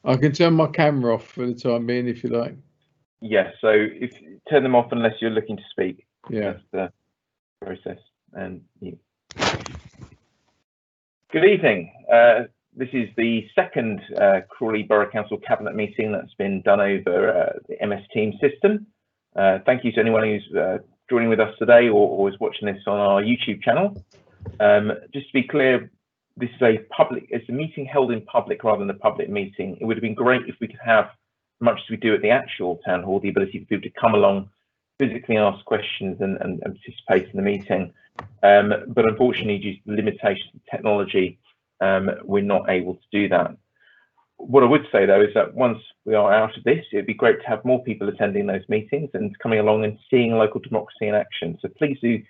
I can turn my camera off for the time being if you like. Yes, so if turn them off unless you're looking to speak. Yeah. That's the process. And good evening. This is the second Crawley Borough Council Cabinet meeting that's been done over the MS Teams system. Thank you to anyone who's joining with us today or is watching this on our YouTube channel. Just to be clear, this is it's a meeting held in public rather than a public meeting. It would have been great if we could have, much as we do at the actual town hall, the ability for people to come along, physically ask questions and participate in the meeting. But unfortunately, due to the limitations of technology, we're not able to do that. What I would say though is that once we are out of this, it'd be great to have more people attending those meetings and coming along and seeing local democracy in action. So please do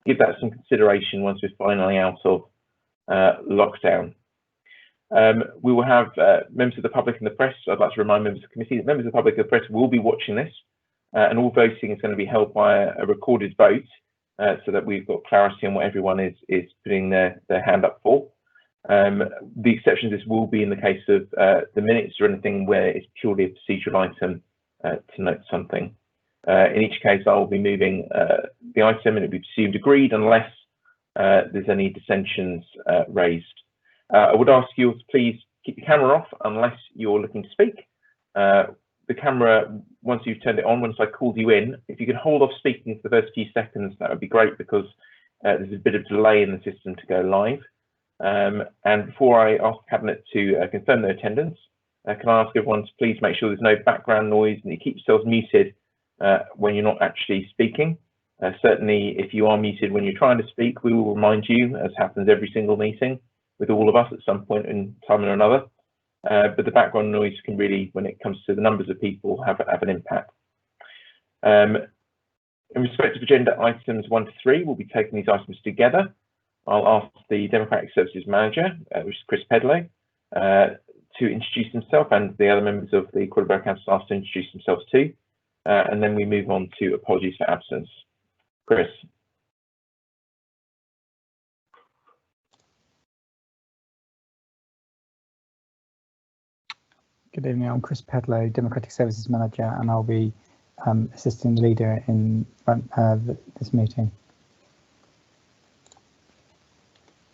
give that some consideration once we're finally out of lockdown. We will have members of the public and the press. I'd like to remind members of the committee that members of the public and the press will be watching this, and all voting is going to be held by a recorded vote, so that we've got clarity on what everyone is putting their hand up for. The exception to this will be in the case of the minutes or anything where it's purely a procedural item to note something. In each case, I will be moving the item and it will be presumed agreed unless there's any dissensions raised. I would ask you to please keep your camera off unless you're looking to speak. The camera, once you've turned it on, once I called you in, if you can hold off speaking for the first few seconds, that would be great, because there's a bit of delay in the system to go live. And before I ask Cabinet to confirm their attendance, can I ask everyone to please make sure there's no background noise and you keep yourselves muted when you're not actually speaking. Certainly, if you are muted when you're trying to speak, we will remind you, as happens every single meeting with all of us at some point in time or another. But the background noise can really, when it comes to the numbers of people, have an impact. In respect of agenda items 1 to 3, we'll be taking these items together. I'll ask the Democratic Services Manager, which is Chris Pedlow, to introduce himself, and the other members of the Crawley Borough Council asked to introduce themselves too. And then we move on to apologies for absence. Chris. Good evening, I'm Chris Pedlow, Democratic Services Manager, and I'll be assisting the leader in this meeting.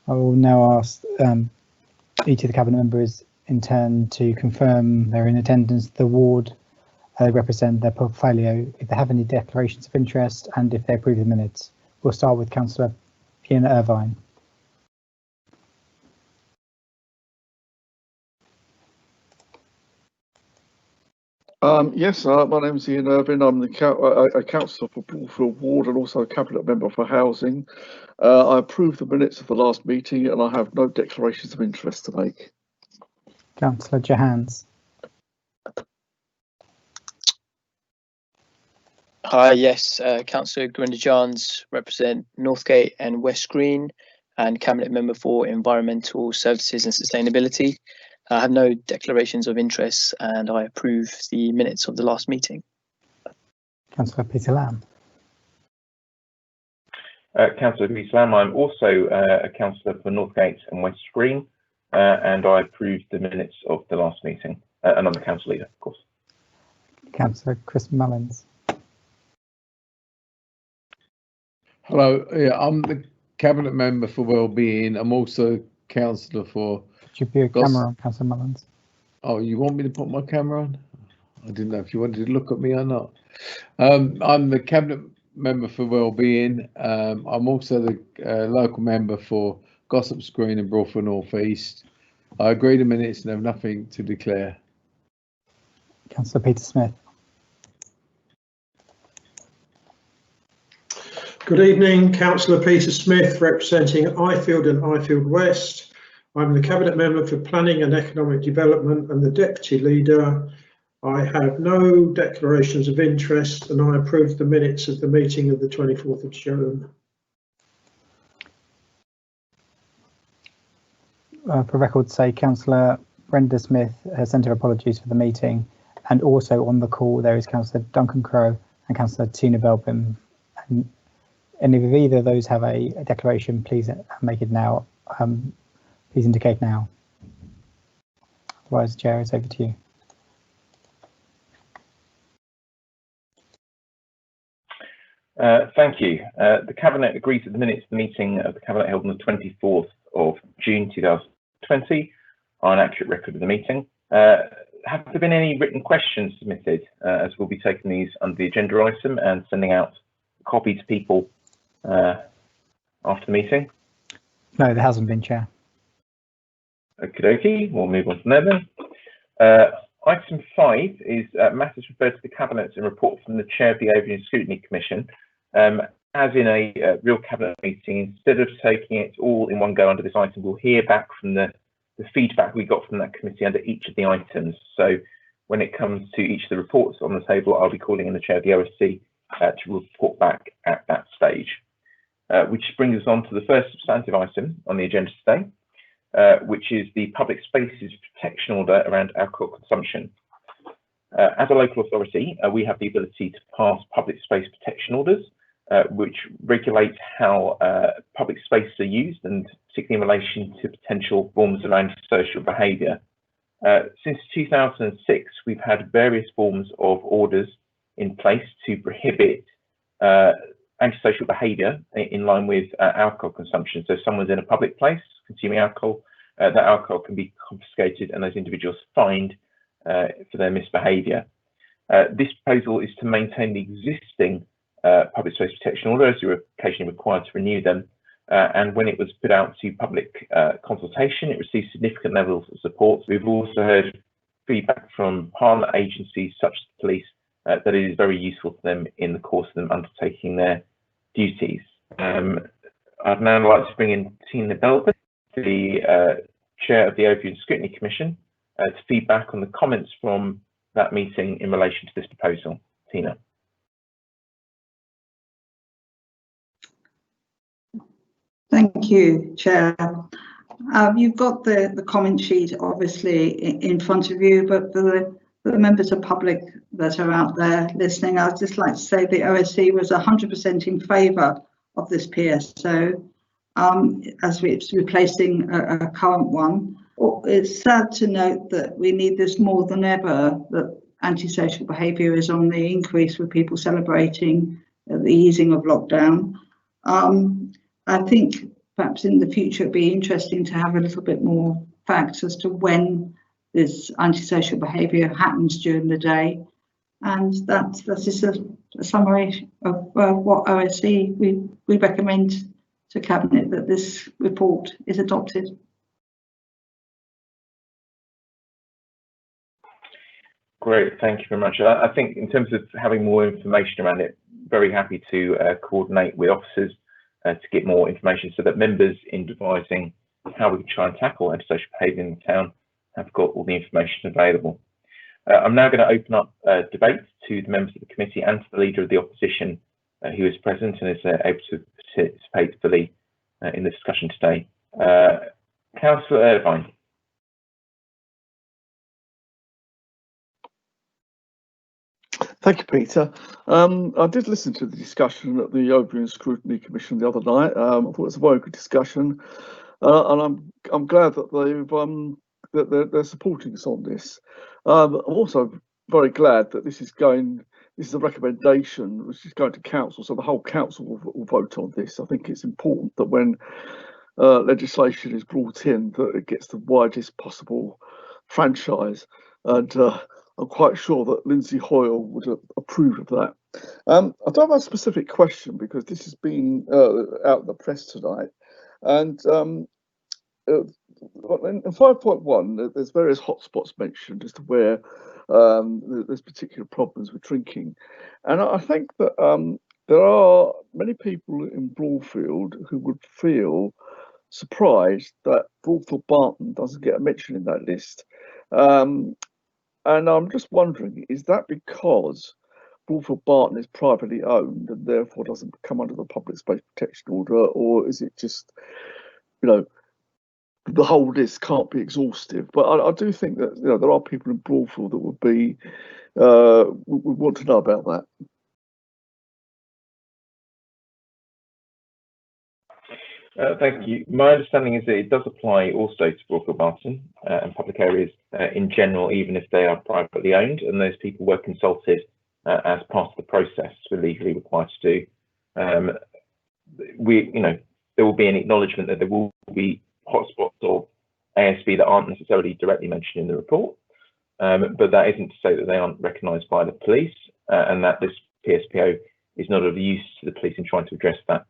I will now ask each of the Cabinet members in turn to confirm they're in attendance, the ward they represent, their portfolio, if they have any declarations of interest, and if they approve the minutes. We'll start with Councillor Ian Irvine. Yes, my name is Ian Irvine. I'm a councillor for Broadfield Ward and also a cabinet member for housing. I approve the minutes of the last meeting and I have no declarations of interest to make. Councillor Johans. Hi, yes, Councillor Grinda-Johns, represent Northgate and West Green and cabinet member for environmental services and sustainability. I have no declarations of interest and I approve the minutes of the last meeting. Councillor Peter Lamb. Councillor Peter Lamb, I'm also a councillor for Northgate and West Green, and I approve the minutes of the last meeting. And I'm the council leader, of course. Councillor Chris Mullins. Hello, yeah, I'm the Cabinet Member for Wellbeing. I'm also councillor for... Could you put your camera on, Councillor Mullins? Oh, you want me to put my camera on? I didn't know if you wanted to look at me or not. I'm the Cabinet Member for Wellbeing. I'm also the local member for Gossip's Green and Broadfield North East. I agree the minutes and have nothing to declare. Councillor Peter Smith. Good evening, Councillor Peter Smith, representing Ifield and Ifield West. I'm the Cabinet Member for Planning and Economic Development and the Deputy Leader. I have no declarations of interest and I approve the minutes of the meeting of the 24th of June. For record say, Councillor Brenda Smith has sent her apologies for the meeting, and also on the call there is Councillor Duncan Crowe and Councillor Tina Belbin. And if either of those have a declaration, please make it now. Please indicate now. Otherwise, Chair, it's over to you. Thank you. The Cabinet agrees that the minutes of the meeting of the Cabinet held on the 24th of June 2020 are an accurate record of the meeting. Have there been any written questions submitted, as we'll be taking these under the agenda item and sending out a copy to people after the meeting? No, there hasn't been, Chair. Okie dokie, we'll move on from there then. Item 5 is matters referred to the Cabinet and report from the Chair of the Overview and Scrutiny Commission. As in a real Cabinet meeting, instead of taking it all in one go under this item, we'll hear back from the feedback we got from that committee under each of the items. So when it comes to each of the reports on the table, I'll be calling in the Chair of the OSC to report back at that stage. Which brings us on to the first substantive item on the agenda today, which is the Public Spaces Protection Order around alcohol consumption. As a local authority, we have the ability to pass public space protection orders, which regulate how public spaces are used, and particularly in relation to potential forms of antisocial behaviour. Since 2006, we've had various forms of orders in place to prohibit antisocial behaviour in line with alcohol consumption. So if someone's in a public place consuming alcohol, that alcohol can be confiscated and those individuals fined for their misbehaviour. This proposal is to maintain the existing public space protection order, as you're occasionally required to renew them. And when it was put out to public consultation, it received significant levels of support. We've also heard feedback from Parliament agencies such as the police that it is very useful to them in the course of them undertaking their duties. I'd now like to bring in Tina Belbin, the Chair of the Overview and Scrutiny Commission, to feedback on the comments from that meeting in relation to this proposal. Tina. Thank you, Chair. You've got the comment sheet obviously in front of you, but for the members of public that are out there listening, I'd just like to say the OSC was 100% in favour of this PSO, as it's replacing a current one. It's sad to note that we need this more than ever, that antisocial behaviour is on the increase with people celebrating the easing of lockdown. I think perhaps in the future it'd be interesting to have a little bit more facts as to when this antisocial behaviour happens during the day. And that's just a summary of what OSC we recommend to Cabinet that this report is adopted. Great, thank you very much. I think in terms of having more information around it, very happy to coordinate with officers to get more information so that members in devising how we can try and tackle antisocial behaviour in the town have got all the information available. I'm now going to open up debate to the members of the committee and to the Leader of the Opposition who is present and is able to participate fully in the discussion today. Councillor Irvine. Thank you, Peter. I did listen to the discussion at the Overview and Scrutiny Commission the other night. I thought it was a very good discussion, and I'm glad that they're supporting us on this. I'm also very glad that this is a recommendation which is going to council, so the whole council will vote on this. I think it's important that when legislation is brought in, that it gets the widest possible franchise, and I'm quite sure that Lindsay Hoyle would approve of that. I don't have a specific question because this has been out in the press tonight, and in 5.1 there's various hotspots mentioned as to where there's particular problems with drinking, and I think that there are many people in Broadfield who would feel surprised that Broadfield Barton doesn't get a mention in that list. And I'm just wondering, is that because Broadfield Barton is privately owned and therefore doesn't come under the public space protection order, or is it just, the whole list can't be exhaustive? But I do think that there are people in Broadfield that would be would want to know about that. Thank you. My understanding is that it does apply also to Broadfield Martin and public areas in general, even if they are privately owned, and those people were consulted as part of the process we're legally required to do. There will be an acknowledgement that there will be hotspots or ASB that aren't necessarily directly mentioned in the report, but that isn't to say that they aren't recognised by the police and that this PSPO is not of use to the police in trying to address that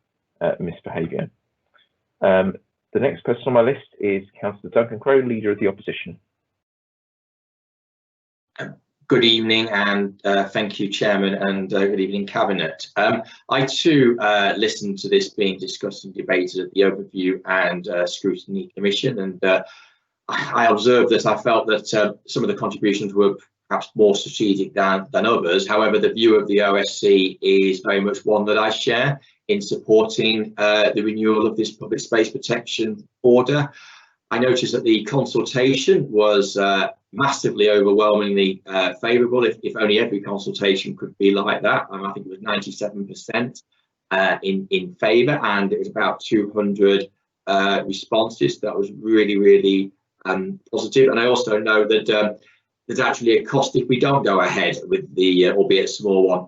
misbehaviour. The next person on my list is Councillor Duncan Crowe, Leader of the Opposition. Good evening, and thank you, Chairman, and good evening, Cabinet. I too listened to this being discussed and debated at the Overview and Scrutiny Commission, and I observed that I felt that some of the contributions were perhaps more strategic than others. However, the view of the OSC is very much one that I share in supporting the renewal of this public space protection order. I noticed that the consultation was massively overwhelmingly favourable, if only every consultation could be like that. I think it was 97% in favour, and it was about 200 responses. That was really, really positive. And I also know that there's actually a cost if we don't go ahead with the, albeit a small one,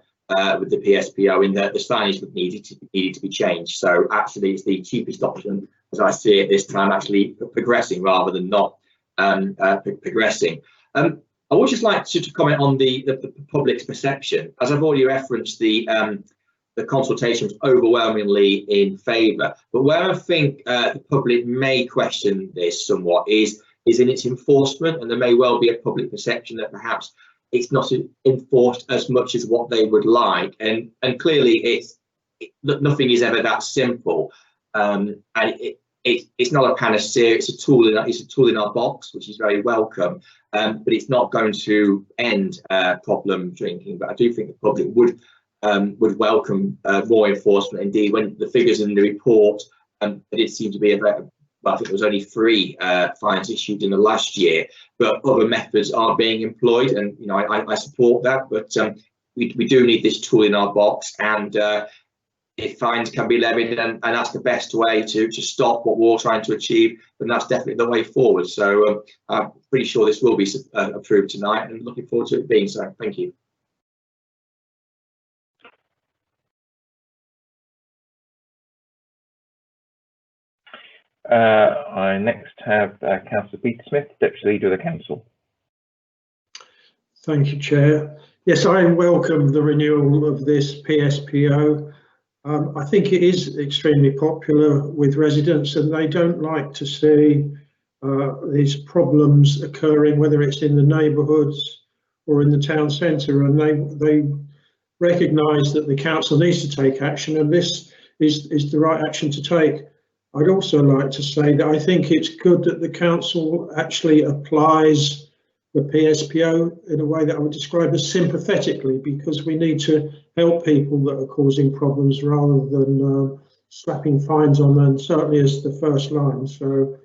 with the PSPO, in that the signage would need to be changed. So actually it's the cheapest option, as I see it this time, actually progressing rather than not progressing. I would just like to comment on the public's perception. As I've already referenced, the consultation was overwhelmingly in favour, but where I think the public may question this somewhat is in its enforcement, and there may well be a public perception that perhaps it's not enforced as much as what they would like, and clearly nothing is ever that simple, and it's not a panacea. It's a tool in our box, which is very welcome, but it's not going to end problem drinking. But I do think the public would welcome more enforcement. Indeed, when the figures in the report, it did seem to be I think there was only 3 fines issued in the last year, but other methods are being employed, and I support that. But we do need this tool in our box, and if fines can be levied, and that's the best way to stop what we're all trying to achieve, then that's definitely the way forward. So I'm pretty sure this will be approved tonight, and looking forward to it being so. Thank you. I next have Councillor Peter Smith, Deputy Leader of the Council. Thank you, Chair. Yes, I welcome the renewal of this PSPO. I think it is extremely popular with residents, and they don't like to see these problems occurring, whether it's in the neighbourhoods or in the town centre, and they recognise that the council needs to take action, and this is the right action to take. I'd also like to say that I think it's good that the council actually applies the PSPO in a way that I would describe as sympathetically, because we need to help people that are causing problems rather than slapping fines on them, certainly as the first line. So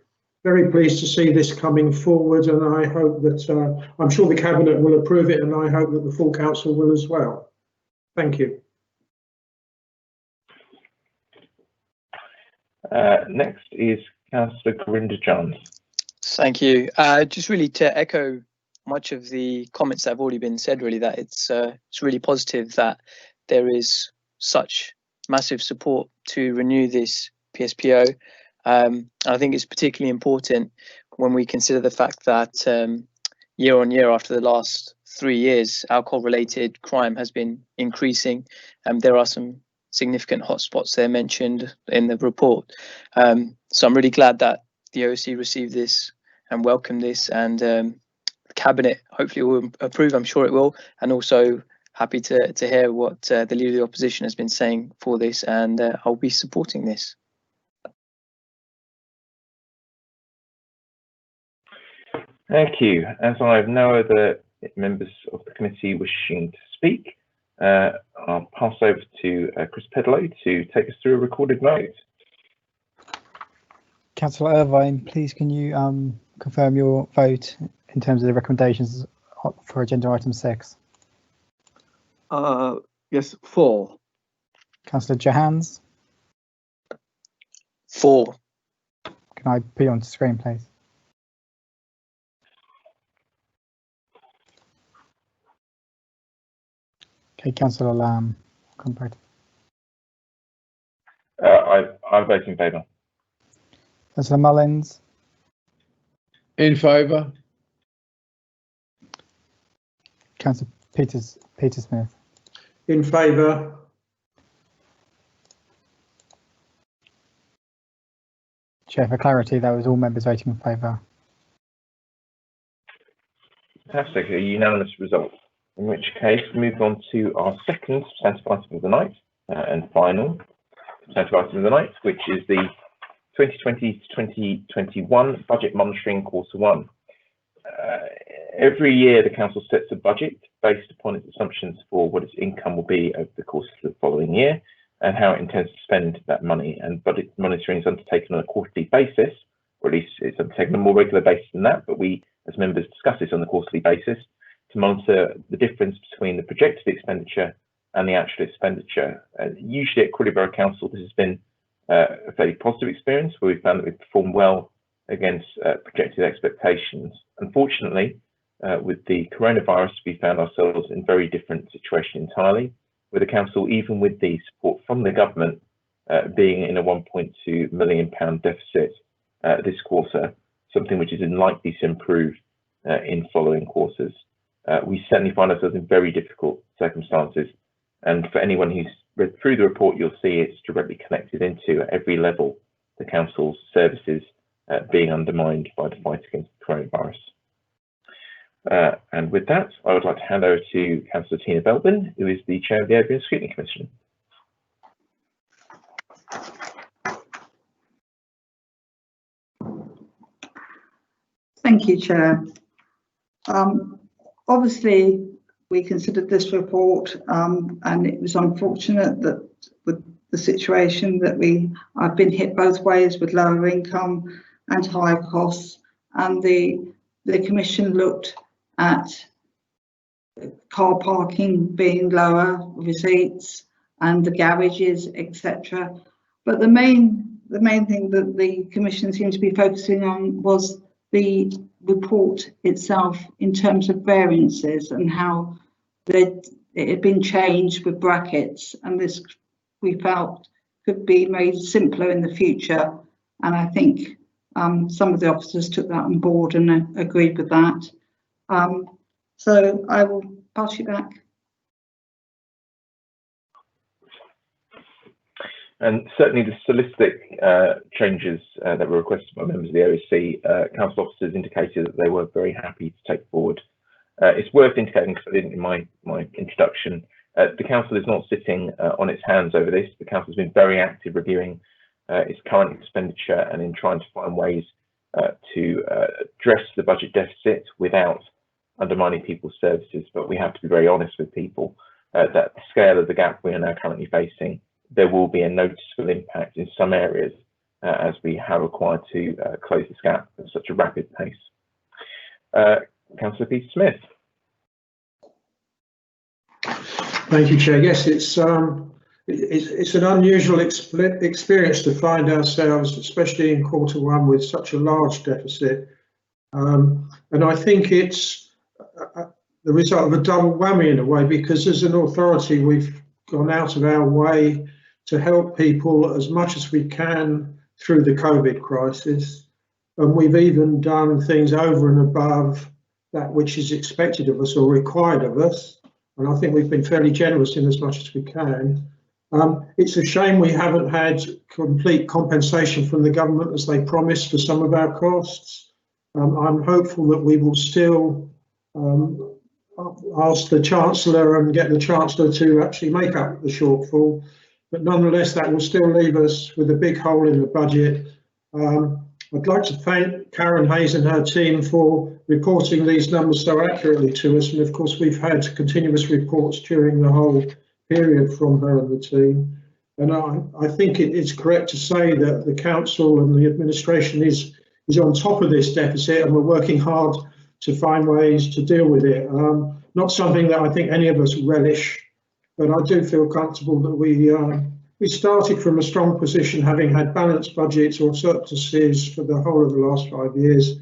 very pleased to see this coming forward, and I hope that I'm sure the Cabinet will approve it, and I hope that the full council will as well. Thank you. Next is Councillor Grinda-Johns. Thank you. Just really to echo much of the comments that have already been said, really, that it's really positive that there is such massive support to renew this PSPO. I think it's particularly important when we consider the fact that year on year, after the last 3 years, alcohol-related crime has been increasing. There are some significant hotspots there mentioned in the report. So I'm really glad that the OSC received this and welcomed this, and the Cabinet hopefully will approve. I'm sure it will, and also happy to hear what the Leader of the Opposition has been saying for this, and I'll be supporting this. Thank you. As I have no other members of the committee wishing to speak, I'll pass over to Chris Pedlow to take us through a recorded vote. Councillor Irvine, please can you confirm your vote in terms of the recommendations for agenda item 6? Yes, 4. Councillor Johans? 4. Can I put you onto screen, please? Okay, Councillor Lamb, come back. I vote in favour. Councillor Mullins, In favour. Councillor Peter Smith, In favour. Chair, for clarity, that was all members voting in favour. Fantastic, a unanimous result. In which case, move on to our second substantive item of the night and final substantive item of the night, which is the 2020 to 2021 budget monitoring quarter 1. Every year, the council sets a budget based upon its assumptions for what its income will be over the course of the following year and how it intends to spend that money. And budget monitoring is undertaken on a quarterly basis, or at least it's undertaken on a more regular basis than that. But we, as members, discuss this on a quarterly basis to monitor the difference between the projected expenditure and the actual expenditure. Usually at Crawley Borough Council, this has been a fairly positive experience where we've found that we've performed well against projected expectations. Unfortunately, with the coronavirus, we found ourselves in a very different situation entirely, with the council, even with the support from the government, being in a £1.2 million deficit this quarter, something which is unlikely to improve in following quarters. We certainly find ourselves in very difficult circumstances, and for anyone who's read through the report, you'll see it's directly connected into at every level the council's services being undermined by the fight against the coronavirus. And with that, I would like to hand over to Councillor Tina Belbin, who is the Chair of the Open Scrutiny Commission. Thank you, Chair. Obviously, we considered this report and it was unfortunate that with the situation that I've been hit both ways with lower income and higher costs, and the Commission looked at car parking being lower, receipts and the garages, etc. But the main thing that the Commission seemed to be focusing on was the report itself in terms of variances and how it had been changed with brackets, and this we felt could be made simpler in the future, and I think some of the officers took that on board and agreed with that. So I will pass you back. And certainly the stylistic changes that were requested by members of the OSC, council officers indicated that they were very happy to take forward. It's worth indicating, because I didn't in my introduction, the council is not sitting on its hands over this. The council has been very active reviewing its current expenditure and in trying to find ways to address the budget deficit without undermining people's services. But we have to be very honest with people that the scale of the gap we are now currently facing, there will be a noticeable impact in some areas as we have required to close this gap at such a rapid pace. Councillor Peter Smith. Thank you, Chair. Yes, it's an unusual experience to find ourselves, especially in quarter 1, with such a large deficit. And I think it's the result of a double whammy in a way, because as an authority, we've gone out of our way to help people as much as we can through the COVID crisis. And we've even done things over and above that which is expected of us or required of us. And I think we've been fairly generous in as much as we can. It's a shame we haven't had complete compensation from the government as they promised for some of our costs. I'm hopeful that we will still ask the Chancellor and get the Chancellor to actually make up the shortfall. But nonetheless, that will still leave us with a big hole in the budget. I'd like to thank Karen Hayes and her team for reporting these numbers so accurately to us. And of course, we've had continuous reports during the whole period from her and the team. And I think it is correct to say that the council and the administration is on top of this deficit, and we're working hard to find ways to deal with it. Not something that I think any of us relish, but I do feel comfortable that we we started from a strong position, having had balanced budgets or surpluses for the whole of the last 5 years.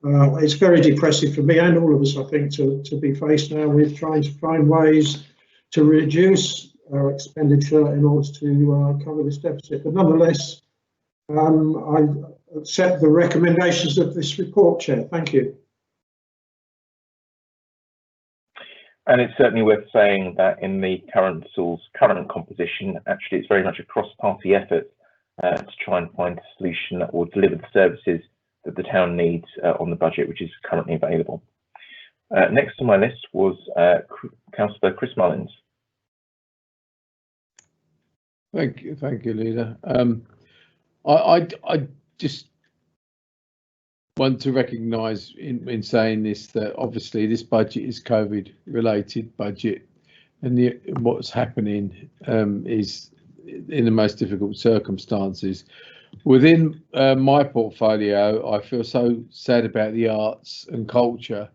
It's very depressive for me and all of us, I think, to be faced now with trying to find ways to reduce our expenditure in order to cover this deficit. But nonetheless, I accept the recommendations of this report, Chair. Thank you. And it's certainly worth saying that in the council's current composition, actually, it's very much a cross-party effort to try and find a solution that will deliver the services that the town needs on the budget, which is currently available. Next on my list was Councillor Chris Mullins. Thank you, Leader. I just want to recognise in saying this that obviously this budget is COVID-related budget, and what's happening is in the most difficult circumstances. Within my portfolio, I feel so sad about the arts and culture,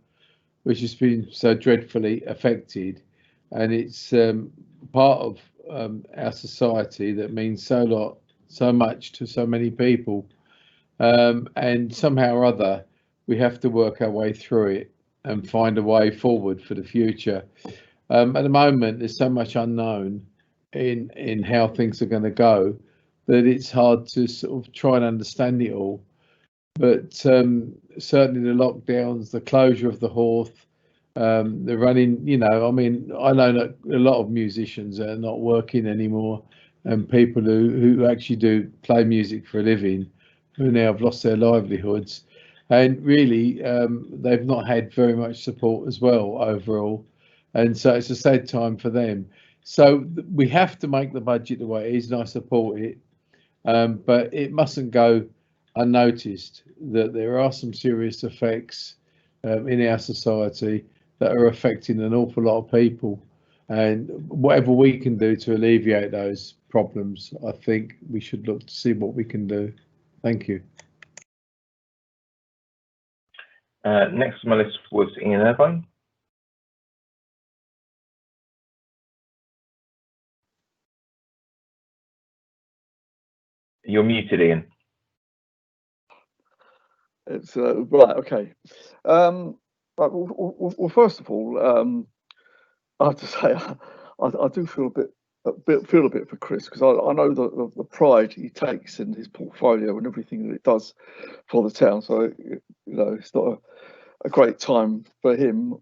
which has been so dreadfully affected, and it's part of our society that means so much to so many people, and somehow or other we have to work our way through it and find a way forward for the future. At the moment, there's so much unknown in how things are going to go that it's hard to sort of try and understand it all. But certainly the lockdowns, the closure of the Horth, the running, I mean, I know that a lot of musicians are not working anymore, and people who actually do play music for a living, who now have lost their livelihoods, and really they've not had very much support as well overall, and so it's a sad time for them. So we have to make the budget the way it is, and I support it, but it mustn't go unnoticed that there are some serious effects in our society that are affecting an awful lot of people, and whatever we can do to alleviate those problems, I think we should look to see what we can do. Thank you. Next on my list was Ian Irvine. You're muted, Ian. It's right. Okay. Right, well, first of all, I have to say I do feel a bit for Chris, because I know the pride he takes in his portfolio and everything that it does for the town. So it's not a great time for him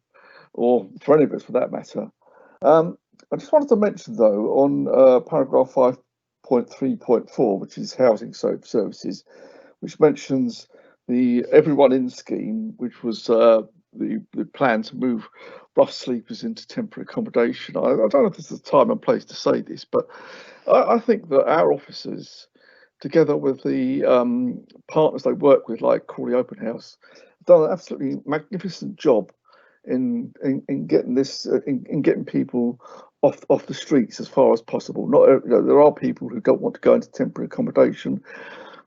or for any of us for that matter. I just wanted to mention though on paragraph 5.3.4, which is housing services, which mentions the Everyone In scheme, which was the plan to move rough sleepers into temporary accommodation. I don't know if this is the time and place to say this, but I think that our officers, together with the partners they work with, like Crawley Open House, have done an absolutely magnificent job in getting this in getting people off the streets as far as possible. Not there are people who don't want to go into temporary accommodation.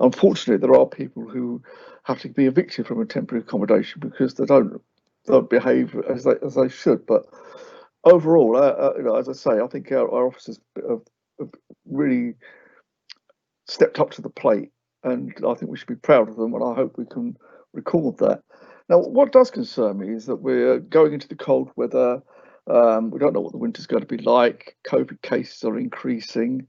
Unfortunately, there are people who have to be evicted from a temporary accommodation because they don't behave as they should. But overall, as I say, I think our officers have really stepped up to the plate, and I think we should be proud of them, and I hope we can record that. Now, what does concern me is that we're going into the cold weather. We don't know what the winter's going to be like. COVID cases are increasing.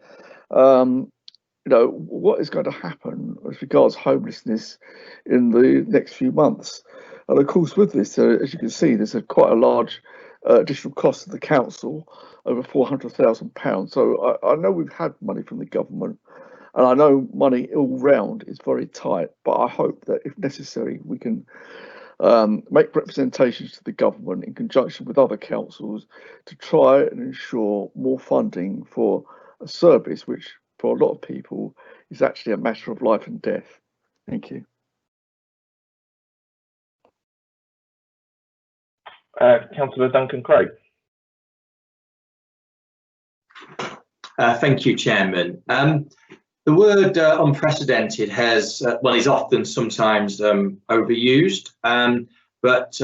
What is going to happen as regards homelessness in the next few months? And of course, with this, as you can see, there's quite a large additional cost to the council, over £400,000. So I know we've had money from the government, and I know money all round is very tight, but I hope that if necessary, we can make representations to the government in conjunction with other councils to try and ensure more funding for a service which, for a lot of people, is actually a matter of life and death. Thank you. Councillor Duncan Crowe. Thank you, Chairman. The word unprecedented has, is often sometimes overused, but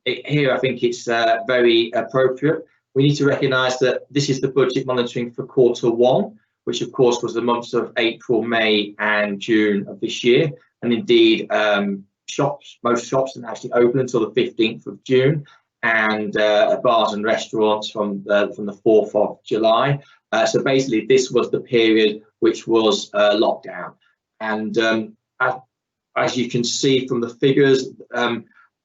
here I think it's very appropriate. We need to recognise that this is the budget monitoring for Q1. which of course was the months of April, May and June of this year. And indeed, most shops didn't actually open until the 15th of June, and bars and restaurants from the 4th of July. So basically, this was the period which was lockdown. And as you can see from the figures,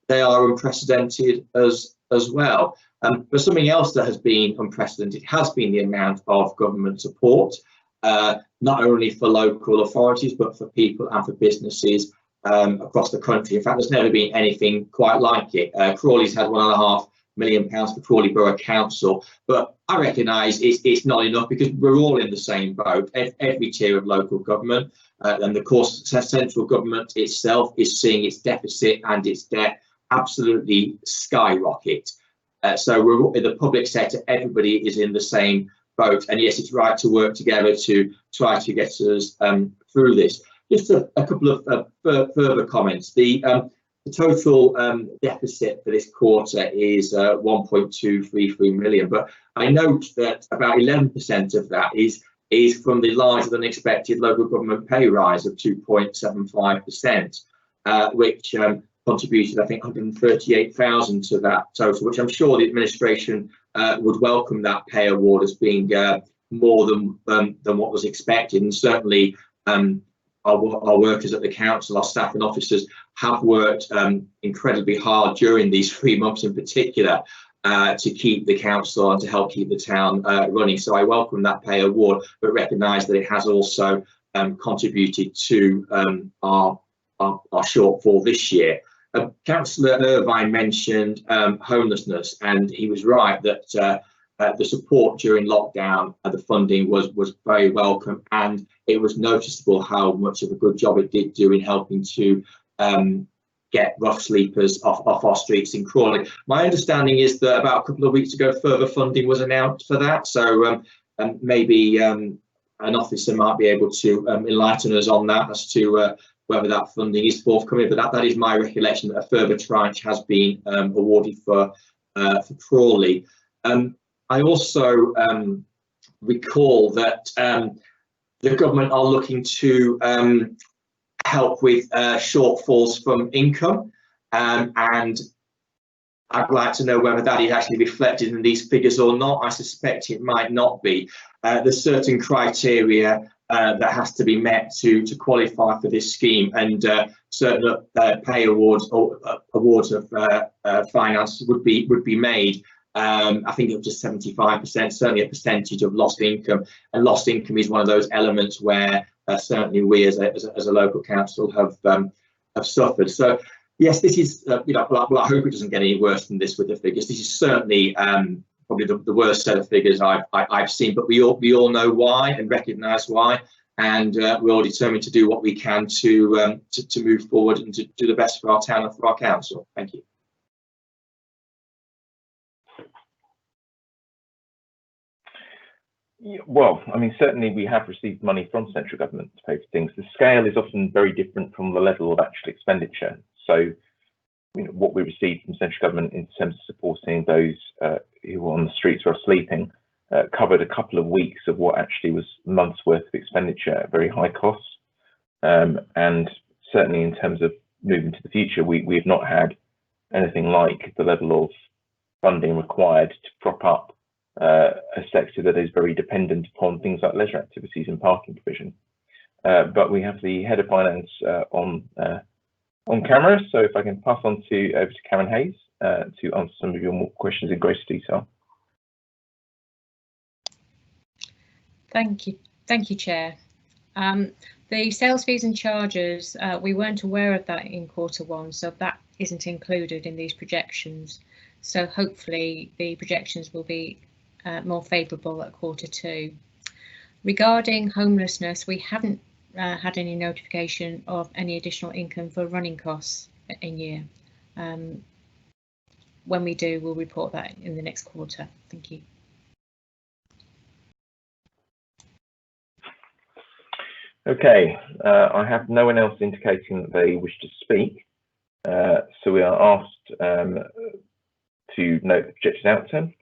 they are unprecedented as well. But something else that has been unprecedented has been the amount of government support, not only for local authorities, but for people and for businesses across the country. In fact, there's never been anything quite like it. Crawley's had £1.5 million for Crawley Borough Council, but I recognise it's not enough because we're all in the same boat, every tier of local government, and of course central government itself is seeing its deficit and its debt absolutely skyrocket. So we're in the public sector, everybody is in the same boat, and yes, it's right to work together to try to get us through this. Just a couple of further comments. The total deficit for this quarter is 1.233 million, but I note that about 11% of that is from the larger than expected local government pay rise of 2.75%, which contributed, I think, 138,000 to that total, which I'm sure the administration would welcome that pay award as being more than what was expected. And certainly our workers at the council, our staff and officers, have worked incredibly hard during these 3 months in particular to keep the council and to help keep the town running. So I welcome that pay award, but recognise that it has also contributed to our shortfall this year. Councillor Irvine mentioned homelessness, and he was right that the support during lockdown and the funding was very welcome, and it was noticeable how much of a good job it did do in helping to get rough sleepers off our streets in Crawley. My understanding is that about a couple of weeks ago further funding was announced for that, so maybe an officer might be able to enlighten us on that as to whether that funding is forthcoming, but that is my recollection, that a further tranche has been awarded for Crawley. I also recall that the government are looking to help with shortfalls from income, and I'd like to know whether that is actually reflected in these figures or not. I suspect it might not be. There's certain criteria that has to be met to qualify for this scheme, and certain pay awards or awards of finance would be made. I think it was just 75%, certainly a percentage of lost income, and lost income is one of those elements where certainly we as a local council have suffered. So yes, this is well, I hope it doesn't get any worse than this with the figures. This is certainly probably the worst set of figures I've seen, but we all know why and recognise why, and we're all determined to do what we can to move forward and to do the best for our town and for our council. Thank you. Well, I mean, certainly we have received money from central government to pay for things. The scale is often very different from the level of actual expenditure. So, what we received from central government in terms of supporting those who were on the streets or sleeping covered a couple of weeks of what actually was months worth of expenditure at very high costs. And certainly in terms of moving to the future, we have not had anything like the level of funding required to prop up a sector that is very dependent upon things like leisure activities and parking provision. But we have the head of finance on camera, so if I can pass on over to Karen Hayes to answer some of your questions in greater detail. Thank you, Chair. The sales fees and charges, we weren't aware of that in Q1, so that isn't included in these projections. So hopefully the projections will be more favourable at Q2. Regarding homelessness, we haven't had any notification of any additional income for running costs in year. When we do, we'll report that in the next quarter. Thank you. Okay, I have no one else indicating that they wish to speak, so we are asked to note the projected outcome.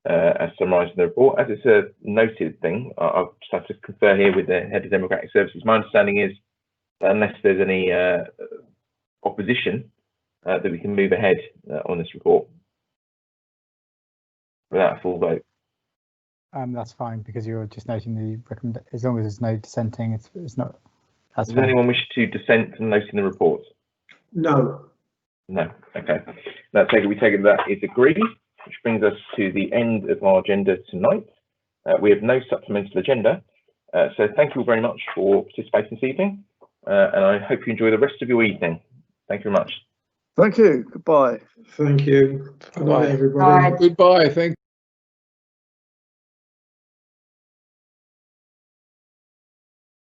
as summarised in the report. As it's a noted thing, I'll just have to confer here with the Head of Democratic Services. My understanding is that unless there's any opposition, that we can move ahead on this report without a full vote. That's fine, because you're just noting the recommend. As long as there's no dissenting, it's not. That's Does fine. anyone wish to dissent from noting the report? No. No. Okay. We take it that is agreed, which brings us to the end of our agenda tonight. We have no supplemental agenda, so thank you all very much for participating this evening, and I hope you enjoy the rest of your evening. Thank you very much. Thank you. Goodbye. Thank you. Good night, everybody. Bye. Goodbye. Thank